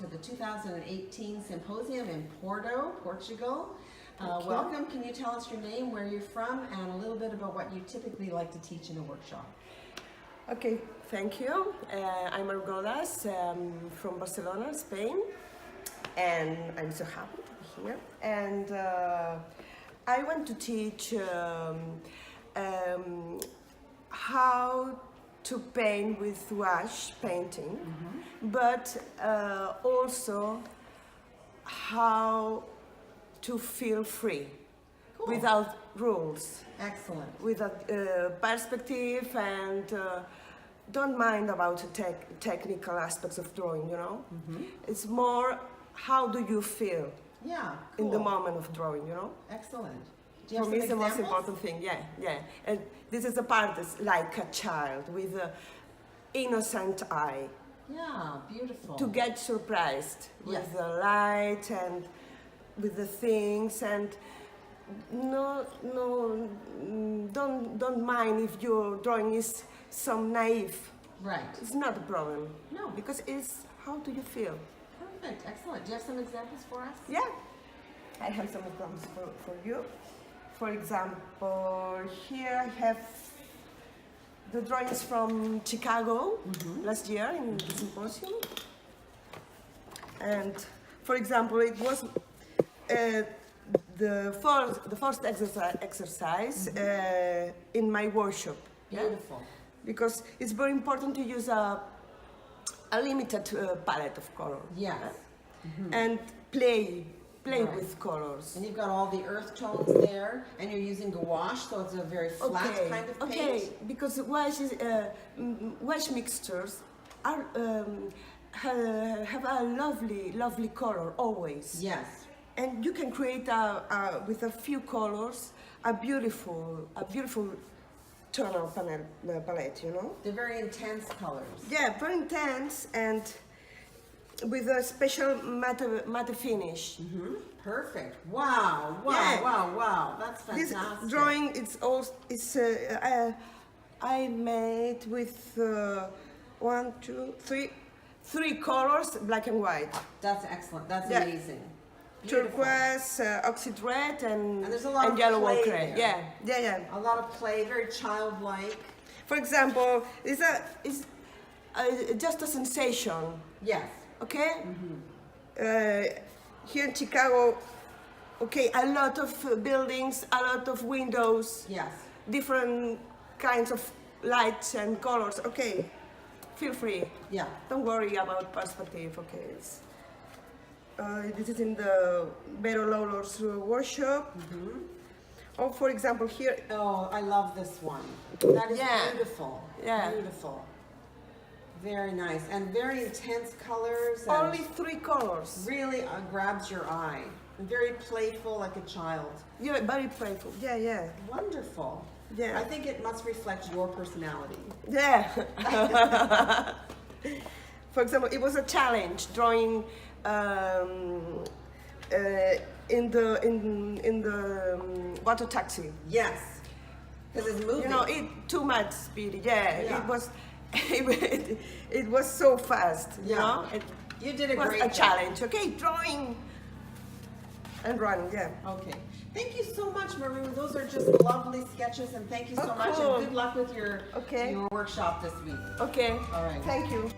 to the 2018 symposium in Porto, Portugal. Welcome. Can you tell us your name, where you're from, and a little bit about what you typically like to teach in a workshop? Okay, thank you. I'm Maru Godas from Barcelona, Spain, and I'm so happy to be here. And I want to teach how to paint with wash painting, but also how to feel free. Cool. Without rules. Excellent. With a perspective and don't mind about the technical aspects of drawing, you know? It's more how do you feel in the moment of drawing, you know? Excellent. Do you For have me, some it's the most examples? important thing, yeah. And this is a part that's like a child with an innocent eye. Yeah, beautiful. To get surprised with Yes. the light and with the things, and don't mind if your drawing is some naive. Right. It's not a problem. No. Because it's how do you feel? Perfect. Excellent. Do you have some examples for us? Yeah. I have some examples for you. For example, here I have the drawings from Chicago last year in the symposium. And for example, it was the first exercise in my workshop. Beautiful. Because it's very important to use a limited palette of colors. Yes. And play Right. with colors. And you've got all the earth tones there, and you're using gouache, so it's a very flat kind of paint. Okay, because wash mixtures are have a lovely color always. Yes. And you can create with a few colors a beautiful tonal palette, you know? They're very intense colors. Yeah, very intense and with a special matte finish. Perfect. Wow. That's fantastic. This drawing I made with three colors, black and white. That's excellent. That's Yeah. amazing. Beautiful. Turquoise, oxide red, and there's a lot of yellow play ochre. there. Yeah. A lot of play, very childlike. For example, it's just a sensation. Yes. Okay. Here in Chicago, okay, a lot of buildings, a lot of windows, Yes. different kinds of lights and colors. Okay, feel free. Yeah. Don't worry about perspective. Okay. This is in the Vero Lolo's workshop. Or for example here. Oh, I love this one. That is beautiful. Yeah. Beautiful. Very nice. And very intense colors. And Only three colors. really grabs your eye. And very playful, like a child. Yeah, very playful. Yeah. Wonderful. Yeah. I think it must reflect your personality. Yeah. For example, it was a challenge drawing in the water taxi. Yes. Because it's moving. You know, too much speed. Yeah. Yeah. It was. It was so fast. You Yeah. know. You did a It was great a job. challenge. Okay, drawing and running. Yeah. Okay. Thank you so much, Maru. Those are just lovely sketches, and thank you so much. Cool. And good luck with your Okay. workshop this week. Okay. All right. Thank you.